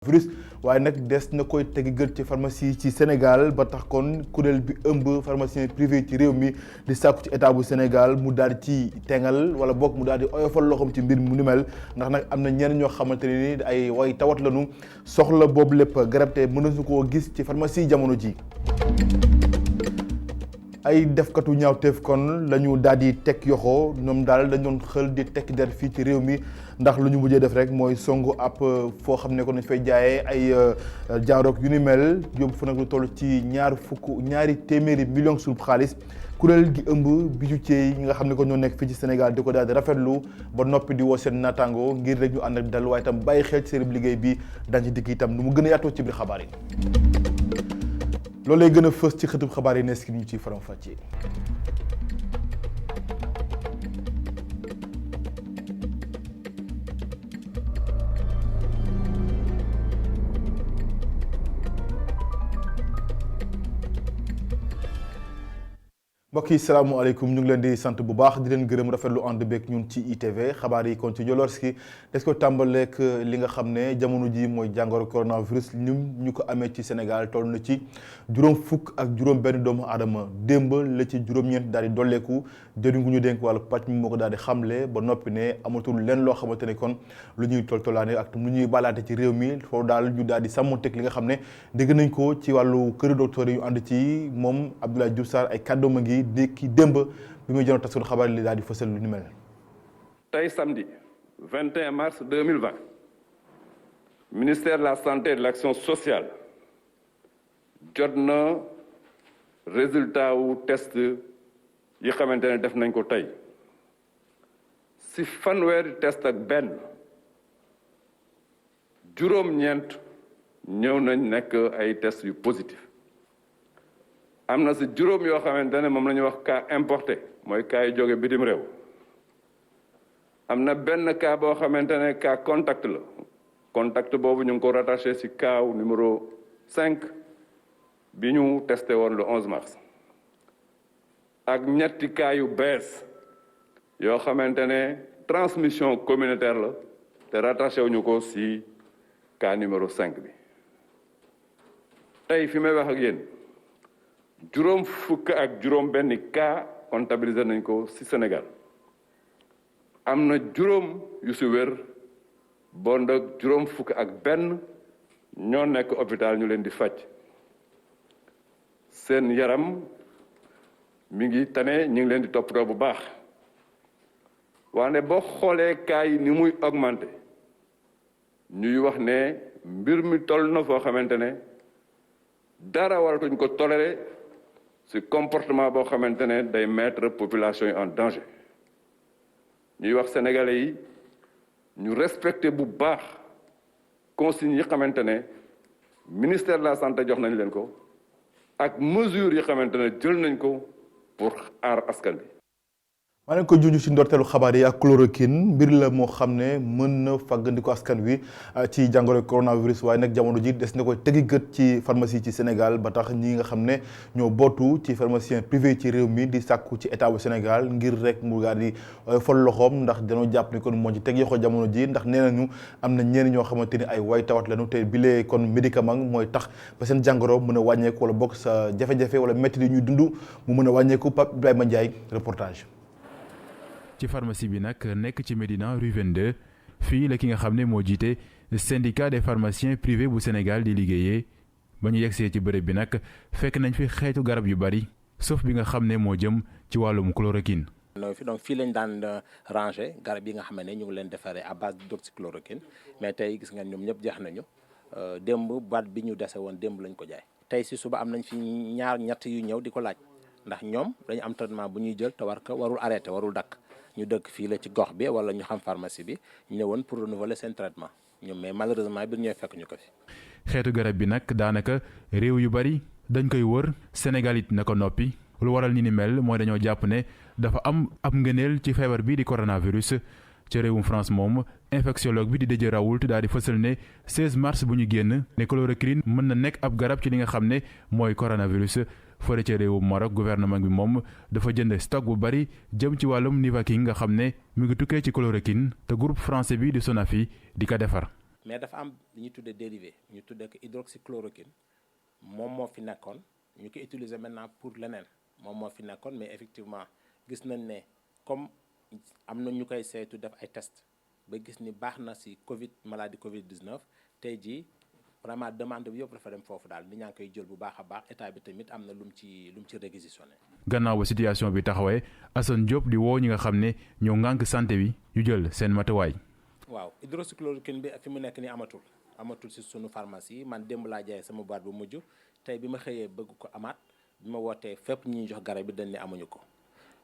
coronavirus waaye nag des na koy tegi gët ci pharmacie ci Sénégal ba tax kon kuréel bi ëmb pharmacien privé ci réew mi di sàkku ci état bu Sénégal mu daal di ci tengal wala boog mu daal di oyofal loxoom ci mbir mu ni mel ndax nag am na ñenn ñoo xamante ne ni ay way tawat lañu soxla boobu lépp garab te mënuñu koo gis ci pharmacie jamono ji. ay defkatu ñaawteef kon la ñu daal di teg yoxoo ñoom daal dañ doon xël di tekki der fii ci réew mi ndax lu ñu mujjee def rek mooy songu ab foo xam ne kon dañ fay jaayee ay jaaroog yu ni mel yóbbu fa nag lu toll ci ñaari téeméeri millions suñu xaalis kuréel gi ëmb bijoutier yi nga xam ne ko ñoo nekk fii ci Sénégal di ko daal di rafetlu ba noppi di woo seen naataango ngir rek ñu ànd ak dal waaye itam bàyyi xel ci seen liggéey bi dañ ci dikk itam nu mu gën a yaatoo ci biir xabaar yi. loolu lay gën a fës ci xëtub xabaar yi nees ki ñu ciy faram fàccee. mbokk yi salaamaaleykum ñu ngi leen di sant bu baax di leen gërëm rafetlu ànd beeg ñun ci ITV xabaar yi kon ci Jolorski des ko tàmbaleek li nga xam ne jamono ji mooy jàngoro coronavirus ñu ko amee ci Sénégal toll na ci juróom fukk ak juróom benn doomu aadama démb la ci juróom-ñeent daal di dolleeku jëriñ gu ñu dénk wàllu pàcc mi moo ko daal di xamle ba noppi ne amatul lenn loo xamante ne kon lu ñuy toltolaane ak lu ñuy balaate ci réew mi foofu daal ñu daal di sàmmonteeg li nga xam ne dégg nañ ko ci wàllu këru docteur yi ñu ànd ci moom Abdoulaye Diouf Sarr ay kàddoom a ngi ki démb bi muy jënoon taskatu xabaar li daal di fësal lu ni mel. tey samedi 21 mars 2020 ministère de la santé et de l'action sociale jot na résultat wu test yi xamante ne def nañ ko tey si fanweeri test ak benn juróom-ñeent ñëw nañ nekk ay test yu positif. am na si juróom yoo xamante ne moom la ñuy wax cas importé mooy cas yi jóge bitim réew am na benn cas boo xamante ne cas contact la contact boobu ñu ngi ko rattaché si cas numéro 5 bi ñu testé woon le 11 mars ak ñetti cas yu bees yoo xamante ne transmission communautaire la te rattaché wuñu ko si cas numéro 5 bi tey fi may wax ak yéen juróom fukk ak juróom benn cas comptabilisé nañ ko ci Sénégal am na juróom yu ci wér bon ak juróom fukk ak benn ñoo nekk hôpital ñu leen di faj seen yaram mi ngi tane ñu ngi leen di toppatoo bu baax waane boo xoolee cas yi ni muy augmenté ñuy wax ne mbir mi toll na foo xamante ne dara waratuñ ko toléré ci comportement boo xamante ne day mettre population yi en danger ñuy wax sénégalais yi ñu respecter bu baax consignes yi xamante ne ministère de la santé jox nañ leen ko ak mesures yi xamante ne jël nañ ko pour aar askan bi. maa ngi ko junj ci ndorteelu xabaar yi ak chloroquine mbir la moo xam ne mën na fàggandiko askan wi ci jàngoro coronavirus waaye nag jamono ji des na koy tegi gët ci pharmacie ci Sénégal ba tax ñi nga xam ne ñoo bootu ci pharmacien privé ci réew mi di sàkku ci état bu Sénégal ngir rek mu daal di fol loxoom ndax dañoo jàpp ni kon moo ci teg yoxo jamono ji ndax nee nañu am na ñenn ñoo xamante ni ay way tawat lañu te bilee kon médicament mooy tax ba seen jàngoro mën a wàññeeku wala bokk sa jafe-jafe wala métti yi ñuy dund mu mën a wàññeeku Pape Ibrahima Ndiaye reportage. ci pharmacie bi nag nekk ci Médina rue 22 fii la ki nga xam ne moo jiite syndicat des pharmaciens privés bu Sénégal di liggéeyee ba ñu yegsee ci bërëb bi nag fekk nañ fi xeetu garab yu bari sauf bi nga xam ne moo jëm ci wàllum chloroquine. donc fii lañ daan ranger garab yi nga xam ne ñu ngi leen defaree à base d'hydroxychloroquine mais tey gis nga ñoom ñëpp jeex nañu démb baat bi ñu dese woon démb lañ ko jaay. tey si suba am nañ fi ñett yu ñëw di ko laaj ndax ñoom dañu am traitement bu ñuy jël te warul arrêté warul dakk ñu dëkk fii la ci gox bi wala ñu xam pharmacie bi ñu ñëwoon pour renouveler seen traitement ñoom mais malheureusement bi ñooy fekk ñu ko fi. xeetu garab bi nag daanaka réew yu bari dañ koy wër Sénégal it na ko noppi lu waral ni mel mooy dañoo jàpp ne dafa am ab ngëneel ci feebar bi di coronavirus ca réewum France moom infectiologue bi di Didier Raoult daal di fësal ne 16 mars bu ñu génn ne chloroquine mën na nekk ab garab ci li nga xam ne mooy coronavirus. fële ca réewum Maroc gouvernement bi moom dafa jënd stock bu bari jëm ci wàllum Nivaquine nga xam ne mu ngi tukkee ci chloroquine te groupe français bi di Sanofi di ko defar. mais dafa am li ñuy tuddee dérivé ñu tuddee ko hydroxychloroquine moom moo fi nekkoon ñu ko utiliser maintenant pour leneen moom moo fi nekkoon mais effectivement gis nañ ne comme am na ñu koy saytu def ay test ba gis ni baax na ci maladie Covid 19 tey jii vraiment demande bi yëpp dafa dem foofu daal nit ñaa ngi koy jël bu baax a baax état bi tamit am na lu mu ci réquisitionné. gannaaw ba situation bi taxawee Assane Diop di woo ñi nga xam ne ñoo ŋànk santé bi ñu jël seen matuwaay. waaw hydroxychloroquine bi fi mu nekk nii amatul ci sunu pharmacie man démb laa jaay sama boîte bu mujj tey bi ma xëyee bëgg ko amaat bi ma wootee fépp ñi ñuy jox garab bi dañ ne amuñu ko.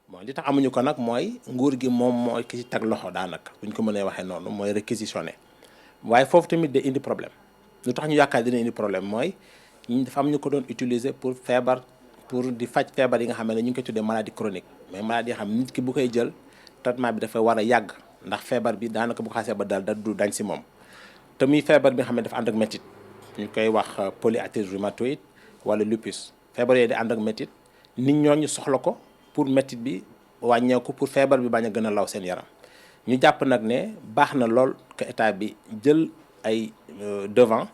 bon li tax amuñu ko nag mooy nguur gi moom mooy ki ci teg loxo daanaka bu ñu ko mënee waxee noonu mooy réquisitionné waaye foofu tamit day indi problème lu tax ñu yaakaar dina indi problème mooy dafa am ñu ko doon utiliser pour di faj feebar yi nga xam ne ñu ngi koy tuddee maladie chronique mais maladie yi xam nit ki bu koy jël traitement bi dafa war a yàgg ndax feebar bi daanaka bu xasee ba dal da du dañ si moom te muy feebar bi nga xam ne dafa ànd ak métit ñu koy wax polyarthrite rhumatoïde wala lupus feebar yooyu di ànd ak métit nit ñooñu soxla ko pour métit bi wàññeeku pour feebar bi bañ a gën a law seen yaram ñu jàpp nag ne baax na lool que état bi jël ay devant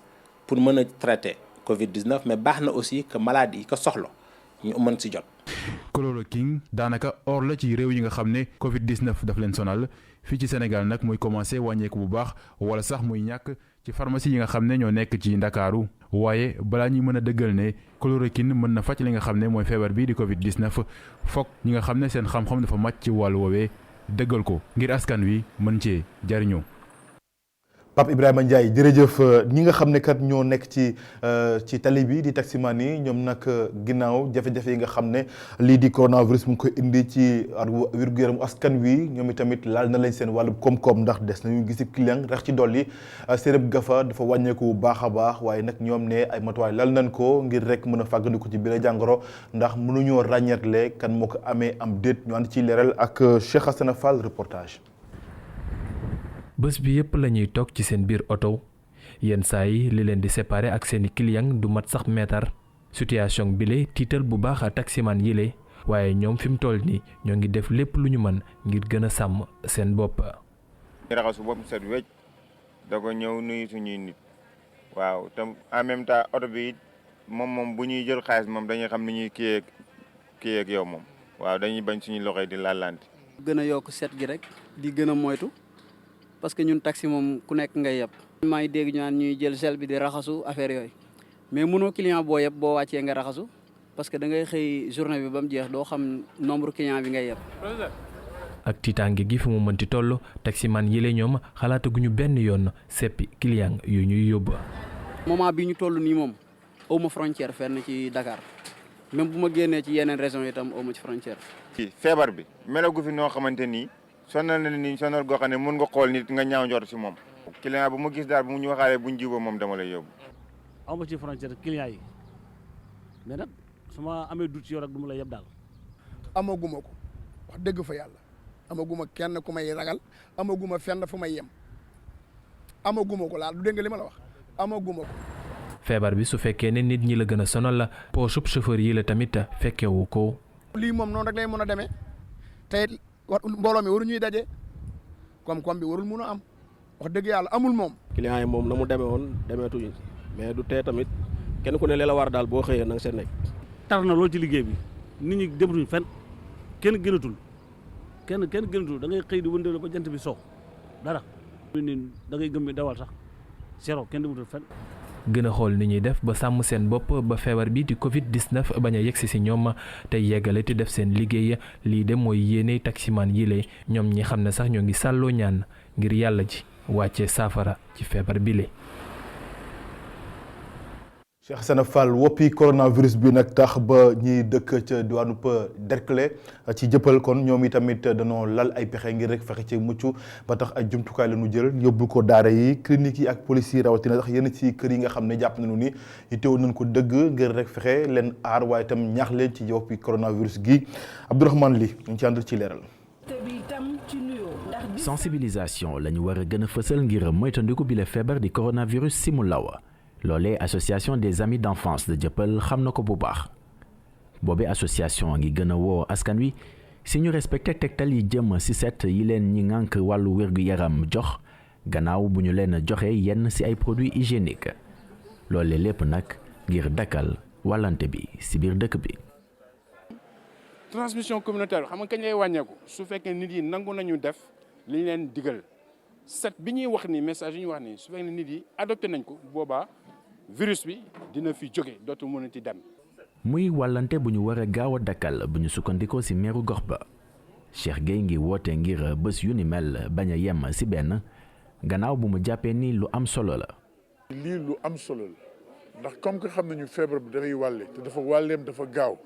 pour mën a traiter Covid 19 mais baax na aussi que maladie yi ko soxla ñu mën si jot. chloroquine daanaka or la ci réew yi nga xam ne Covid 19 daf leen sonal fii ci Sénégal nag muy commencé wàññeeku bu baax wala sax muy ñàkk ci pharmacie yi nga xam ne ñoo nekk ci Ndakaaru waaye balaa ñuy mën a dëggal ne chloroquine mën na faj li nga xam ne mooy feebar bii di Covid 19 foog ñi nga xam ne seen xam-xam dafa màcc ci wàllu woowee dëggal ko ngir askan wi mën cee jariñoo. Pape Ibrahima Ndiaye jërëjëf ñi nga xam ne kat ñoo nekk ci tali bi di taximan yi ñoom nag ginnaaw jafe-jafe yi nga xam ne lii di coronavirus mu ngi koy indi ci wér-gu-yaramu askan wi ñoom itamit laal na lañ seen wàllu koom-koom ndax des nañu gisi client rax ci dolli seenab gafa dafa wàññeeku bu baax a baax waaye nag ñoom ne ay matuwaay lal nañ ko ngir rek mën a fàggandiku ci biir jàngoro ndax mënuñoo ràññeetle kan moo ko amee am déet ñu ànd ci leeral ak Cheikh Hassana Fall reportage. bés bi yëpp la ñuy toog ci seen biir oto yenn saa yi li leen di séparer ak seeni client du mat sax meetar situation bile tiital bu baax a taximan yile waaye ñoom fi mu toll nii ñoo ngi def lépp lu ñu mën ngir gën a sàmm seen bopp. ñu raxasu bopp set wecc da ko ñëw nuyu suñuy nit waaw te en même temps oto bi moom bu ñuy jël xaalis moom dañuy xam ni ñuy kii ak yow moom waaw dañuy bañ suñuy loxo di laalante. gën a yokk set gi rek di gën a moytu. parce que ñun taxi moom ku nekk ngay yeb. maa ngi dégg ñu naan ñuy jël gel bi di raxasu affaire yooyu mais mënoo client boo yeb boo wàccee nga raxasu parce que da ngay xëy journée bi ba mu jeex doo xam nombre client bi ngay yeb. ak tiitaange gi fi mu mënti toll taximan yile ñoom xalaataguñu benn yoon seppi client yu ñuy yóbbu. moment bi ñu toll nii moom aw ma frontière fenn ci Dakar même bu ma génnee ci yeneen régions itam aw ma ci frontière. feebar bi melagu fi noo xamante ni. sonal na ni sonal goo xam ne mën nga xool nit nga ñaaw njort si moom. client bu ma gis daal bu ñu waxaalee bu ñu juboo moom dama lay yóbbu. aw ma ci frontière client yi mais nag su ma amee dut ci yow rek du ma lay yeb daal. amaguma ko wax dëgg fa yàlla amaguma kenn ku may ragal amaguma fenn fu may yem amaguma ko laal du dégg nga li ma la wax amaguma ko. feebar bi su fekkee ne nit ñi la gën a sonal la poosub chauffeur yi la tamit fekkewu ko. lii moom noonu rek lay mën a demee tey mbooloo mi waru ñuy daje koom-koom bi warul mun a am wax dëgg yàlla amul moom. client yi moom na mu demee woon demeetuñu mais du tee tamit kenn ku ne li la war daal boo xëyee na nga seen nekk. tar na loolu ci liggéey bi nit ñi dematuñ fenn kenn gënatul kenn gënatul da ngay xëy di wëndeelu ba jant bi soo dara. ni da ngay gëm bi dawal sax zéro kenn dematul fenn. gën a xool ni ñuy def ba sàmm seen bopp ba feebar bi di Covid 19 bañ a yegsi si ñoom te yeggale te def seen liggéey lii de mooy yéene taximan yile ñoom ñi xam ne sax ñoo ngi sàlloo ñaan ngir yàlla ji wàccee saafara ci feebar bile. Cheikh Hassana Fall woppi coronavirus bi nag tax ba ñiy dëkk ca diwaanu Derklé ci jëppal kon ñoom itamit dañoo lal ay pexe ngir rek fexe ci mucc ba tax ay jumtukaay la ñu jël yóbbu ko daara yi clinique yi ak police yi rawatina sax yenn ci kër yi nga xam ne jàpp nañu ni teewoon nañ ko dëgg ngir rek fexe leen aar waaye itam ñaax leen ci woppi coronavirus gi Abdourahmane Li ñu ci àndal ci leeral. sensibilisation la ñu war a gën a fësal ngir moytandiku bi la feebar di coronavirus si mu law loolee association des amis d'enfance de Dieuppeul xam na ko bu baax boobe association ngi gën a woo askan wi si ñu respecté tegtal yi jëm si set yi leen ñi ngànk wàllu wér-gu-yaram jox gannaaw bu ñu leen joxe yenn ci ay produits hygiéniques loole lépp nag ngir dakkal wàllante bi ci biir dëkk bi. transmission communautaire xam nga kañ lay wàññeeku su fekkee nit yi nangu nañu def li ñu leen digal set bi ñuy wax ni message yi ñuy wax ni su fekkee nit yi adopté nañ ko boobaa virus bi dina fi jóge dootul mënati dem. muy wàllante bu ñu war a gaaw a dakkal bu ñu sukkandikoo ci meeru gox ba Cheikh Gueye ngi woote ngir bés yu ni mel bañ a yem ci benn gannaaw bu mu jàppee ni lu am solo la. lii lu am solo la ndax comme que xam nañu feebar bi dafay wàlle te dafa wàlleem dafa gaaw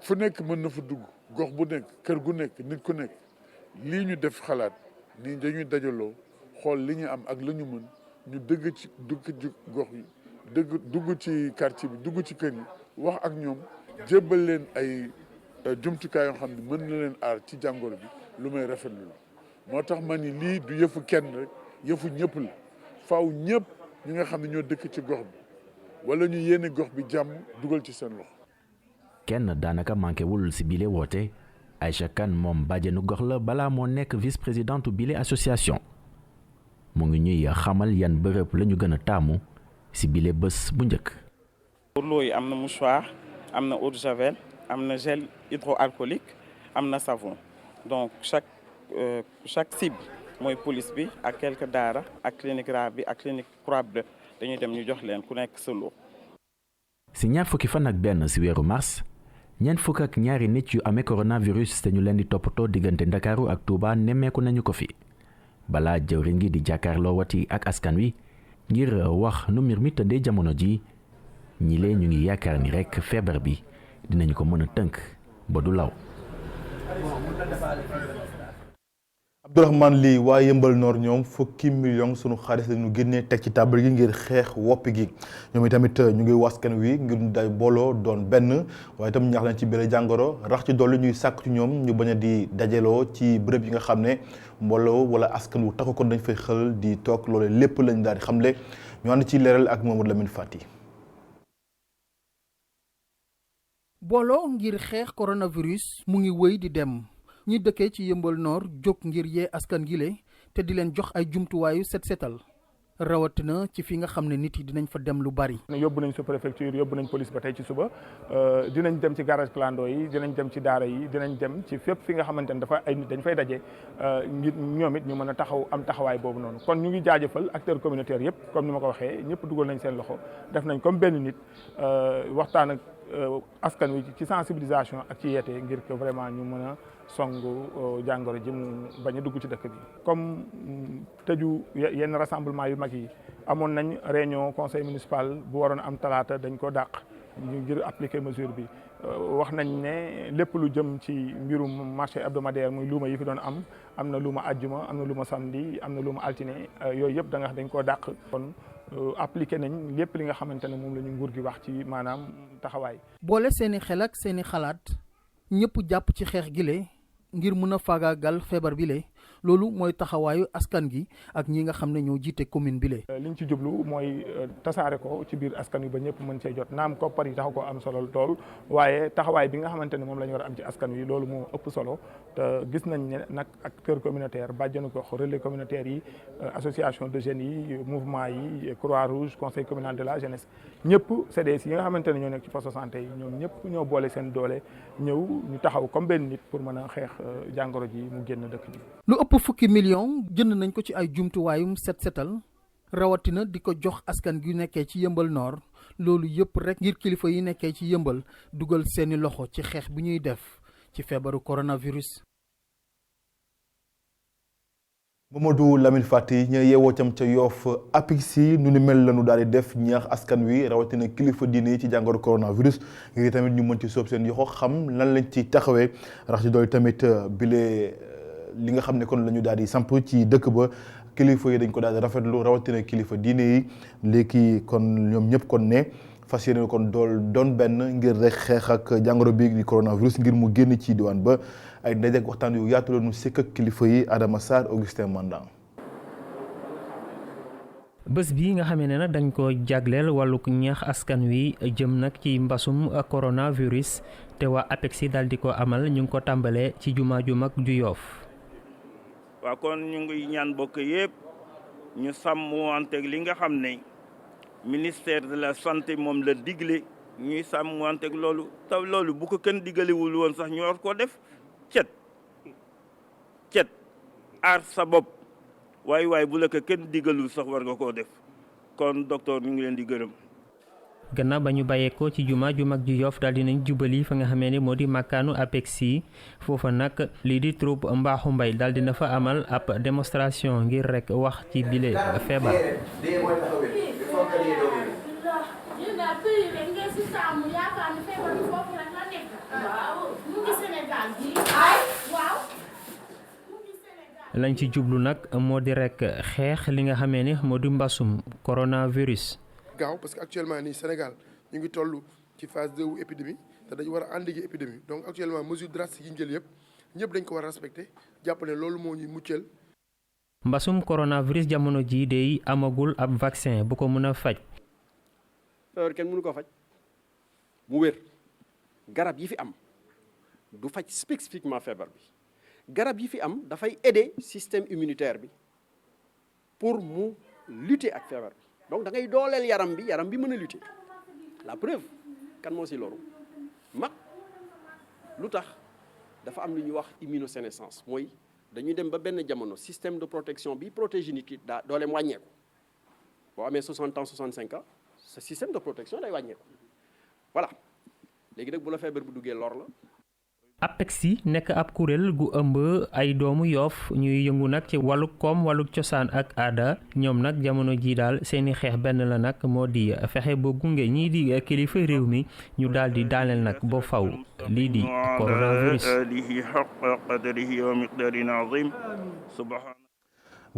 fu nekk mën na fa dugg gox bu nekk kër gu nekk nit ku nekk lii ñu def xalaat ni dañuy dajaloo xool li ñu am ak la ñu mën ñu dugg ci gox yi dugg ci quartier bi dugg ci kër yi wax ak ñoom jébbal leen ay jumtukaay yoo xam ne mën na leen aar ci jàngoro bi lu may rafetlu la moo tax ma ni lii du yëfu kenn rek yëfu ñëpp la faaw ñëpp ñi nga xam ne ñoo dëkk ci gox bi wala ñu yéene gox bi jàmm dugal ci seen loxo. kenn daanaka manqué wul ci bile woote Aïcha Kane moom bàjjenu gox la balaa moo nekk vice-présidente bile association mu ngi ñuy xamal yan bërëb la ñu gën a taamu ci bile bés bu njëkk. pour l'eau yi am na mouchoir am na eau de javel am na gel hydroalcoolique am na savon donc chaque cible mooy police bi ak quelques daara ak clinique Ra bi ak clinique Croix-Bleue dañuy dem ñu jox leen ku nekk sa lot. ci ñaar fukki fan ak benn ci weeru mars ñeent fukk ak ñaari nit yu amee coronavirus te ñu leen di toppatoo diggante Ndakaaru ak Touba nemmeeku nañu ko fi balaa jëwriñ gi di jàkkaarloo wati ak askan wi ngir wax nu mbir mi tëddee jamono ji ñi lee ñu ngi yaakaar ni rekk feebar bi dinañu ko mën a tënk ba du law. Abdourahmane Ly waa Yëmbal Nord ñoom fukki million sunu xaalis la ñu génnee teg ci table gi ngir xeex woppi gi ñoom itamit ñu ngi waskan wi ngir ñu day booloo doon benn waaye itam ñaax leen ci biir jàngoro rax ci dolli ñuy sàkk ci ñoom ñu bañ a di dajaloo ci bërëb yi nga xam ne mbooloo wala askan wu takku kon dañ fay xël di toog loole lépp lañ daal di xamle ñu ànd ci leeral ak Mamadou Lamine Fati. booloo ngir xeex coronavirus mu ngi wëy di dem. ñi dëkkee ci Yëmbal Nord jóg ngir yee askan gi le te di leen jox ay jumtuwaayu set setal rawatina ci fi nga xam ne nit yi dinañ fa dem lu bari. yóbbu nañ sous-préfecture yóbbu nañ police ba tey ci suba dinañ dem ci garage clando yi dinañ dem ci daara yi dinañ dem ci fépp fi nga xamante ne dafa ay nit dañ fay daje ngir ñoom it ñu mën a taxaw am taxawaay boobu noonu kon ñu ngi jaajëfal acteurs communautaires yëpp comme ni ma ko waxee ñëpp dugal nañ seen loxo def nañ comme benn nit waxtaan ak askan wi ci sensibilisation ak ci yeete ngir que vraiment ñu mën a songu jàngoro ji mu bañ a dugg ci dëkk bi comme tëju yenn rassemblement yu mag yi amoon nañ réunion conseil municipal bu waroon am talaata dañ ko dàq ñu ngir appliquer mesure bi wax nañ ne lépp lu jëm ci mbirum marché hebdomadaire muy luuma yi fi doon am na luuma ajjuma am na luuma samedi am na luuma altine yooyu yëpp da nga dañ koo dàq kon appliqué nañ lépp li nga xamante ne moom la ñu nguur gi wax ci maanaam taxawaay. boole seeni xel ak seeni xalaat ñëpp jàpp ci xeex gile ngir mën a faagaagal feebar bile loolu mooy taxawaayu askan gi ak ñi nga xam ne ñoo jiite commune bile. liñ ci jublu mooy tasaare ko ci biir askan wi ba ñëpp mën cee jot naam koppar yi taxu ko am solo lool waaye taxawaay bi nga xamante ne moom la ñu war a am ci askan wi loolu moo ëpp solo te gis nañ ne nag acteur communautaire bàjjenu gox relais communautaire yi association de jeunes yi mouvement yi Croix-Rouge conseil communal de la jeunesse ñëpp CDS yi nga xamante ne ñoo nekk ci poste de santé yi ñoom ñëpp ñoo boole seen doole ñëw ñu taxaw comme benn nit pour mën a xeex jàngoro ji mu génn dëkk bi. lu ëpp fukki million jënd nañ ko ci ay jumtuwaayum set setal rawatina di ko jox askan gi nekkee ci Yëmbal Nord loolu yëpp rek ngir kilifa yi nekkee ci yëmbal dugal seeni loxo ci xeex bi ñuy def ci feebaru coronavirus. Mamadou Lamine Fati ñu yeewoo cam ca Yoff APIX nu ni mel lañu daal di def ñaax askan wi rawatina kilifa diine yi ci jàngoro coronavirus ngir tamit ñu mën ci soob seen yoxo xam lan lañ ci taxawee rax ci dool tamit bile li nga xam ne kon la ñu daal di samp ci dëkk ba kilifa yi dañ ko daal di rafetlu rawatina kilifa diine yi léegi kon ñoom ñëpp kon ne fas yéene kon doon benn ngir rek xeex ak jàngoro bi di coronavirus ngir mu génn ci diwaan ba ay ndaje ak waxtaan yu yaatu la ñu sekk ak kilifa yi Adama Sarr Augustin Mandang. bés bi nga xamee ne nag dañ ko jagleel wàllug ñaax askan wi jëm nag ci mbasum coronavirus te waa APEX daal di ko amal ñu ngi ko tàmbalee ci jumaa ju mag ju Yoff waaw kon ñu ngi ñaan bokk yëpp ñu sàmmanteeg li nga xam ne ministère de la santé moom la digle ñuy sàmmanteeg loolu taw loolu bu ko kenn digalewul woon sax ñu war koo def cet aar sa bopp waaye bu la ko kenn digalul sax war nga koo def kon docteur ñu ngi leen di gërëm. gannaaw ba ñu bàyyeekoo ci juma ju mag ju Yoff daal dinañ jubali fa nga xamee ne moo di makkaanu APEXI foofa nag lii di troupe Mbaaxu Mbay daal dina fa amal ab démonstration ngir rek wax ci bile feebar. lañ ci jublu nag moo di rek xeex li nga xamee ne moo di mbasum coronavirus. gaaw parce que actuellement nii Sénégal ñu ngi toll ci phase 2 wu épidémie te dañu war a endiguer épidémie donc actuellement mesure drastique yi ñu jël yëpp ñëpp dañ ko war a respecter jàpp ne loolu moo ñuy muccal. mbasum coronavirus jamono jii day amagul ab vaccin bu ko mën a faj. feebar kenn mënu ko faj mu wér garab yi fi am du faj spécifiquement feebar bi garab yi fi am dafay aider système immunitaire bi pour mu lutter ak feebar bi. donc da ngay dooleel yaram bi mën a lutter la preuve kan moo si loru mag lu tax dafa am lu ñuy wax immunosénescence mooy dañuy dem ba benn jamono système de protection bi protéger nit ki daa dooleem wàññeeku boo amee 60 ans 65 ans sa système de protection day wàññeeku voilà léegi nag bu la feebar bu duggee lor la. APEXI nekk ab kuréel gu ëmb ay doomu Yoff ñuy yëngu nag ci wàllu koom wàllu cosaan ak aada ñoom nag jamono ji daal seeni xeex benn la nag moo di fexe ba gunge ñii di kilifa réew mi ñu daal di daaneel nag ba faw lii di coronavirus.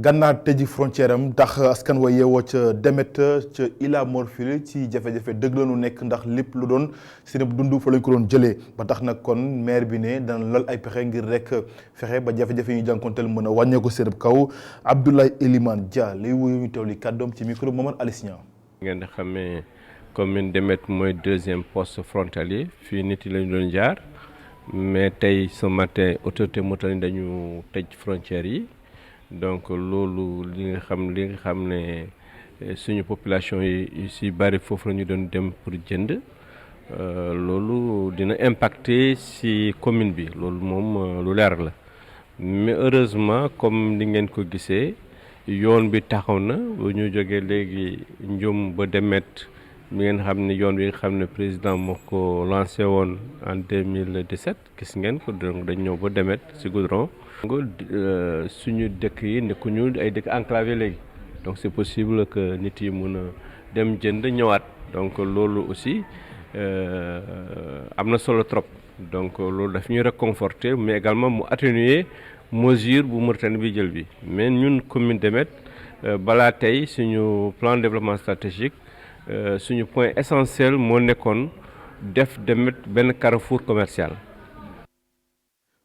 gànnaar tëji frontière am tax askan wa yeewoo ca Demet ca Ila Morphil ci jafe-jafe dëgg la nu nekk ndax lépp lu doon seen dund fa lañ ko doon jëlee ba tax nag kon maire bi ne dana lal ay pexe ngir rek fexe ba jafe-jafe yi ñu jànkonteel mën a wàññeeku seen kaw Abdoulaye Elimane Dia lay wuyu ñu teewli kàddoom ci micro Momar Alisnia. ngeen di xamee commune Demet mooy deuxième poste frontalier fii nit yi lañu doon jaar mais tey ce matin autorité motorisée dañu tëj frontières yi. donc loolu li nga xam ne suñu population yi si bari foofu la ñu doon dem pour jënd loolu dina impacter si commune bi loolu moom lu leer la mais heureusement comme ni ngeen ko gisee yoon bi taxaw na bu ñu jógee léegi Njum ba Demet mi ngeen xam ne yoon bi nga xam ne président moo ko lancé woon en 2017 gis ngeen ko donc dañ ñëw ba Demet si goudron suñu dëkk yi nekkuñu ay dëkk enclavé léegi donc c'est possible que nit yi mun a dem jënd ñëwaat donc loolu aussi am na solo trop donc loolu daf ñuy réconforter mais également mu atténuer mesure bu Mauritanie bi jël bi mais ñun commune Demet balaa tey suñu plan de développement stratégique suñu point essentiel moo nekkoon def Demet benn carrefour commercial.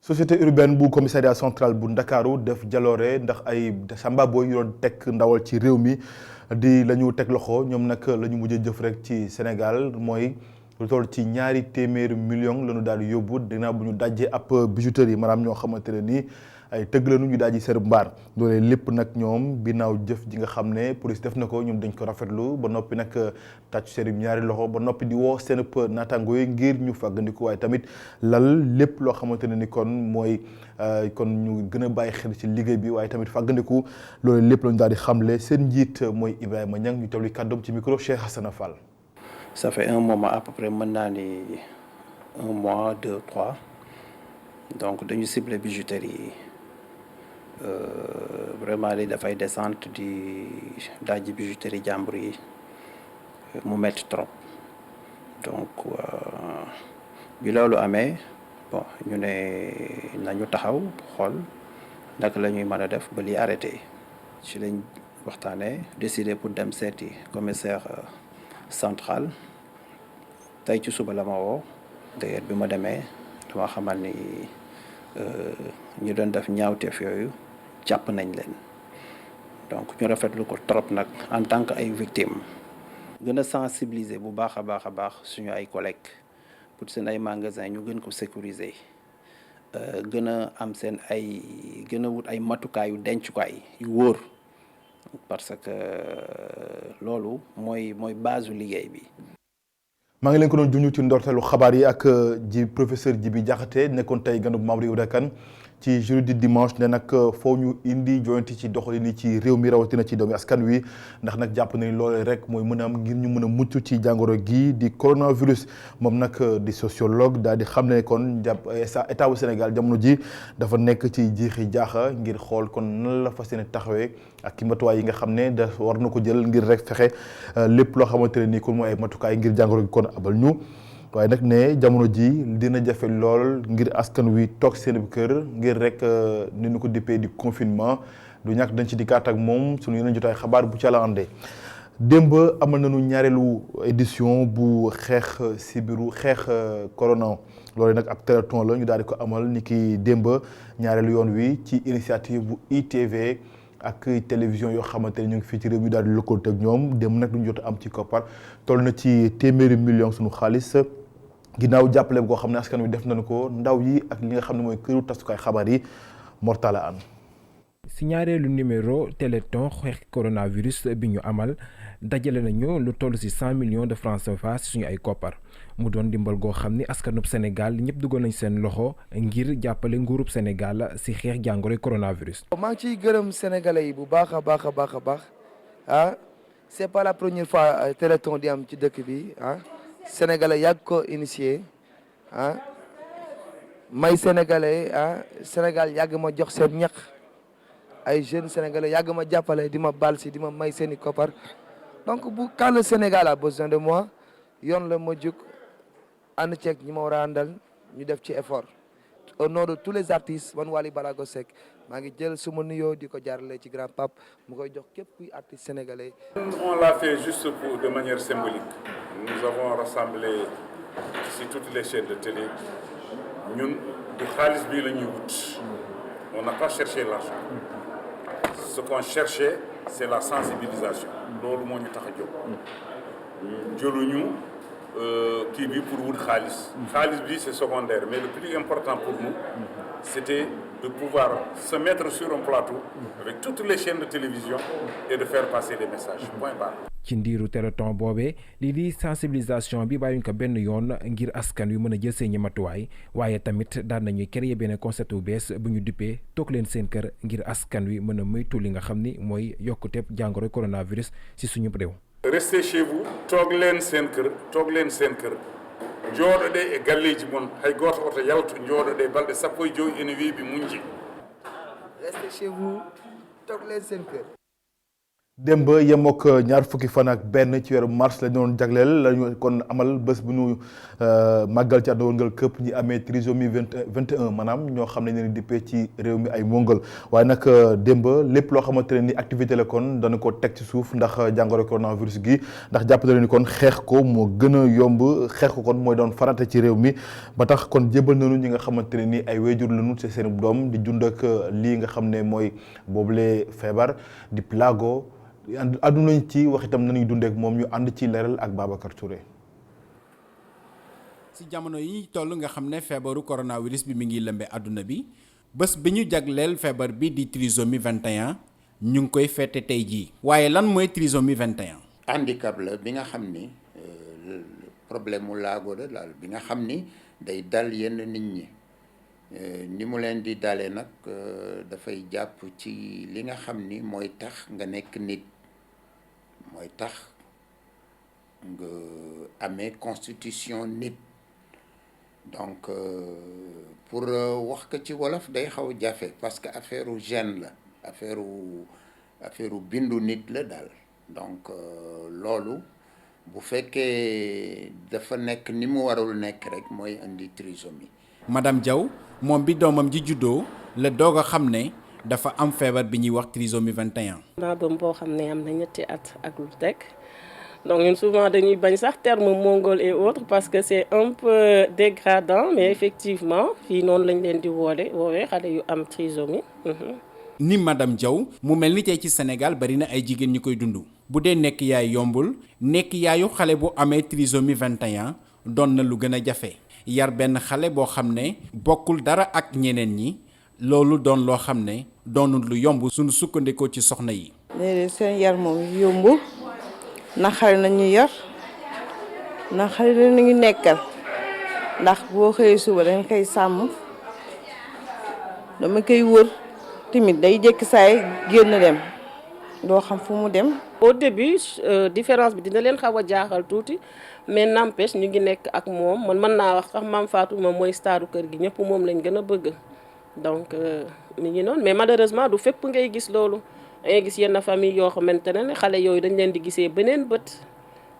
société urbaine bu commissariat central bu Ndakaaru def jaloore ndax ay samba booy yu doon teg ndawal ci réew mi di la ñu teg loxo ñoom nag la ñu mujj jëf rek ci Sénégal mooy lu toll ci 200 millions la ñu daal di yóbbu dinaa bu ñu dajjee ab bijouterie yi maanaam ñoo xamante ne nii ay tëgg la ñu daal di seen mbaar loolee lépp nag ñoom ginnaaw jëf ji nga xam ne police def na ko ñoom dañ ko rafetlu ba noppi nag tàcc seen ñaari loxo ba noppi di woo seen naataango yi ngir ñu fàggandiku waaye tamit lal lépp loo xamante ne ni kon mooy kon ñu gën a bàyyi xel ci liggéey bi waaye tamit fàggandiku loolu lépp la ñu daal di xamle seen njiit mooy Ibrahima Niang ñu tawli kàddoom ci micro Cheikh Hassana Fall. Ça fait un moment à peu près mën naa ni 1 mois 2 3 donc dañu ciblé bijouterie yi. Vraiment li dafay descente di dajji bijouterie jàmbur yi mu metti trop donc bi loolu amee bon ñu ne nañu taxaw xool naka la ñuy mën a def ba li arrêté ci lañ waxtaanee décidé pour dem seeti commissaire central tey ci suba la ma woo d'ailleurs bi ma demee dama xamal ni ñu doon def ñaawteef yooyu jàpp nañ leen donc ñu rafetlu ko trop nag en tant que ay victimes gën a sensibiliser bu baax a baax suñu ay collègues pour seen ay magasins ñu gën ko sécuriser gën a am seen ay gën a wut ay matukaayu dencukaay yu wóor parce que loolu mooy base u liggéey bi. maa ngi leen ko doon junj ci ndorteelu xabaar yi ak professeur Djibi Diakhaté nekkoon tey ganu Mame Ibra Kane ci journée du dimanche ne nag foo ñu indi joyanti ci doxalin yi ci réew mi rawatina ci doomi askan wi ndax nag jàpp nañu loolee rek mooy mën a am ngir ñu mën a mucc ci jàngoro gi di coronavirus moom nag di sociologue daal di xam ne kon jàpp état bu Sénégal jamono ji dafa nekk ci jiixi jaaxa ngir xool kon nan la fas yéene taxawee ak ki matuwaay yi nga xam ne da war na ko jël ngir rek fexe lépp loo xamante ne nii kon mooy ay matukaay ngir jàngoro gi kon abal ñu. waaye nag ne jamono ji dina jafe lool ngir askan wi toog seen kër ngir rek ni ñu ko dippee di confinement du ñàkk dañ ci dikkaat ak moom suñu yeneen jotaay xabaar bu ca la àndee. démb amal nañu ñaareelu édition bu xeex sibiru xeex corona loolu nag ab téléthon la ñu daal di ko amal ni ki démb ñaareelu yoon wi ci initiative bu ITV ak télévision yoo xamante ne ñu ngi fii ci réew mi daal di lëkkaloo ak ñoom démb nag lu ñu jot am ci koppar toll na ci téeméeri million suñu xaalis ginnaaw jàppale boo xam ne askan wi def nañu ko ndaw yi ak li nga xam ne mooy këru tasukaay xabaar yi Mortala An. si ñaareelu numéro téléthon xeex coronavirus bi ñu amal dajale nañu lu toll si 100 millions de francs CFA si suñu ay koppar mu doon dimbal goo xam ni askanub Sénégal ñëpp dugal nañ seen loxo ngir jàppale nguurub Sénégal si xeex jàngoro coronavirus. maa ngi ciy gërëm sénégalais yi bu baax a baax ah c'est pas la première fois téléthon di am ci dëkk bi ah. Sénégalais yàgg ko initié ah may sénégalais ah Sénégal yàgg ma jox seen ñaq ay jeunes sénégalais yàgg ma jàppale di ma bal si di ma may seen i koppar donc quand le Sénégal a besoin de moi yoon la ma jug ànd ceeg ñi ma war a àndal ñu def ci effort au nom de tous les artistes man Wally Balago Seck maa ngi jël suma nuyoo di ko jaarale ci grand pape mu koy jox képp kuy artiste sénégalais. On l'a fait juste de manière symbolique. Nous avons rassemblé ici toutes les chaînes de télé. Ñun du xaalis bii la ñuy wut. On n'a pas cherché l'argent. Ce qu'on cherchait, c'est la sensibilisation. loolu moo ñu tax a jóg. jëluñu kii bi pour wut xaalis. xaalis bi c'est secondaire mais le plus important pour nous c'était de pouvoir se mettre sur un plateau avec toutes les chaînes de télévision et de faire passer des messages. Point barre. ci ndiiru téléthon boobee lii di sensibilisation bi bàyyuñ ko benn yoon ngir askan wi mën a jël seeni matuwaay waaye tamit daan nañuy créer benn concept bu bees bu ñu duppee toog leen seen kër ngir askan wi mën a moytu li nga xam ni mooy yokkuteeb jàngoro coronavirus ci suñu réew. Restez chez vous, toog leen seen kër jooɗoɗe e galleji mon hay goto oto yalto jooɗoɗe balɗe sappo e joyi ene weeɓi muñje. Restez chez vous, toog leen seen kër. démb yemook ñaar fukki fan ak benn ci weeru mars la ñu doon jagleel la ñu kon amal bés bu ñu màggal ci àdduna wërngal këpp ñi amee trisomie 21 maanaam ñoo xam ne ñu dippee ci réew mi ay mongol waaye nag démb lépp loo xamante ne ni activité la kon dana ko teg ci suuf ndax jàngoro coronavirus gi ndax jàpp na ni kon xeex ko moo gën a yomb xeex ko kon mooy doon farata ci réew mi ba tax kon jébal nañu ñi nga xamante ne ni ay wéyjur lañu ci seen doom di dund ak lii nga xam ne mooy boobule feebar di plago àdduna nañ ci wax itam nañuy dundee ak moom ñu ànd ci leeral ak Babacar Touré. ci jamono yi ñu toll nga xam ne feebaru coronavirus bi mi ngi lëmbe àdduna bi bés bi ñu jagleel feebar bi di trisomie 21 ñu ngi koy fête tey jii. waaye lan mooy trisomie 21. handicap la bi nga xam ni problème mu laago la daal bi nga xam ni day dal yenn nit ñi ni mu leen di dalee nag dafay jàpp ci li nga xam ni mooy tax nga nekk nit. mooy tax nga amee constitution nit donc pour wax ko ci wolof day xaw jafe parce que affaire u gène la affaire u bindu nit la daal donc loolu bu fekkee dafa nekk ni mu warul nekk rek mooy indi trisomie. Madame Diaw moom bi doomam ji juddoo la doog a xam ne dafa am feebar bi ñuy wax trisomie 21. naa doom boo xam ne am na ñetti at ak lu teg donc ñun souvent dañuy bañ sax terme mongol et autres parce que c'est un peu dégradant mais effectivement fii noonu lañ leen di woowee xale yu am trisomie. ni madame Diaw mu mel ni tey ci Sénégal bari na ay jigéen ñi koy dund bu dee nekk yaay yombul nekk yaayu xale bu amee trisomie 21 doon na lu gën a jafe yar benn xale boo xam ne bokkul dara ak ñeneen ñi loolu doon loo xam ne doonul lu yomb suñu sukkandikoo ci soxna yi. léegi seen yar moom yombul naxari nañu yar naxari nañu nekkal ndax boo xëyee suba dañ koy sàmm dama koy wër tamit day jékki saay génn dem doo xam fu mu dem. au début différence bi dina leen xaw a jaaxal tuuti mais n'empêche ñu ngi nekk ak moom man mën naa wax sax maam Fatou moom mooy staru kër gi ñëpp moom lañ gën a bëgg donc mi ngi noonu mais malheureusement du fépp ngay gis loolu dangay gis yenn famille yoo xamante ne xale yooyu dañ leen di gisee beneen bët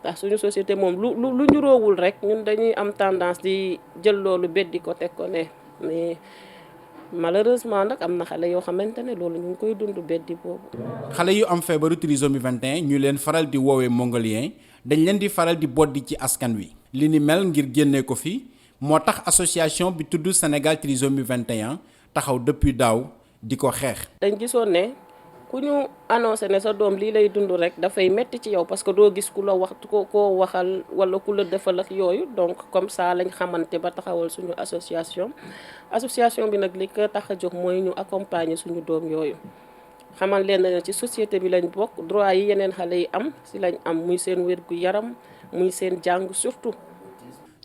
ndax suñu société moom lu ñu roowul rek ñun dañuy am tendance di jël loolu beddi ko teg ko ne mais malheureusement nag am na xale yoo xamante ne loolu ñu ngi koy dund beddi boobu. xale yu am feebaru trisomie 21 ñu leen faral di woowee mongolien dañ leen di faral di boddi ci askan wi. li ni mel ngir génnee ko fi moo tax association bi tudd Sénégal trisomie 21 taxaw depuis daaw di ko xeex. dañ gisoon ne ku ñu annoncé ne sa doom lii lay dund rek dafay metti ci yow parce que doo gis ku la wax koo waxal wala ku la defal ak yooyu donc comme ça lañ xamante ba taxawal suñu association bi nag li ko tax a jóg mooy ñu accompagner suñu doom yooyu xamal leen ne ci société bi lañ bokk droit yi yeneen xale yi am si lañ am muy seen wérgu yaram muy seen jàng surtout.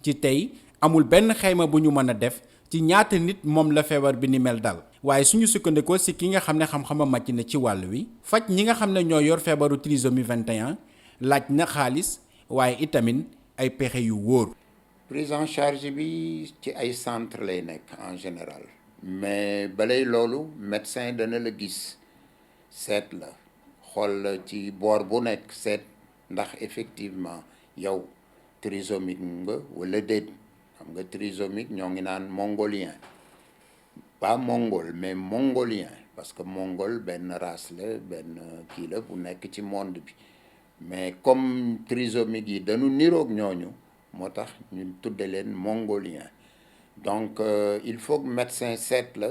ci tey amul benn xayma bu ñu mën a def ci ñaata nit moom la feebar bi ni mel dal waaye suñu sukkandikoo si ki nga xam ne xam-xama màcc na ci wàll wi faj ñi nga xam ne ñoo yor feebaru trisomie 21 laaj na xaalis waaye itamit ay pexe yu wóor. prise en charge bi ci ay centre lay nekk en général mais balay loolu médecin dana la gis seet la xool la ci boor bu nekk seet ndax effectivement yow trisomique nga wala déet xam nga trisomique ñoo ngi naan mongolien pas mongol mais mongolien parce que mongol benn race la benn kii la bu nekk ci monde bi mais comme trisomique yi dañu niroog ñooñu moo tax ñu tudde leen mongolien donc il faut que médecin seet la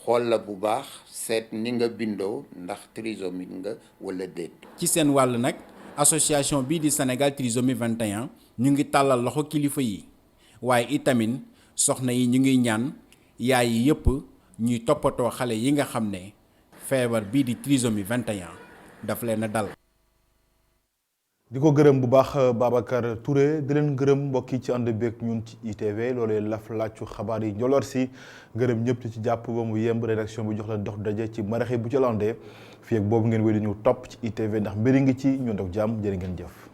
xool la bu baax seet ni nga bindoo ndax trisomique nga wala déet. ci seen wàll nag association bii di Sénégal trisomie 21 ñu ngi tàllal loxo kilifa yi waaye itamit soxna yi ñu ngi ñaan yaay yi yëpp ñuy toppatoo xale yi nga xam ne feebar bii di trisomie 21 daf leen a dal. di ko gërëm bu baax Babacar Touré di leen gërëm mbokk yi ci ànd beeg ñun ci ITV loolee laf laaju xabaar yi njoloor si gërëm ñëpp ci jàpp ba mu yemb rédaction bi jox leen dox daje ci maraxe bu ci landee fii ak boobu ngeen wéy di ñu topp ci ITV ndax mbiri ngi ci ñun dok jàmm jërë ngeen jëf.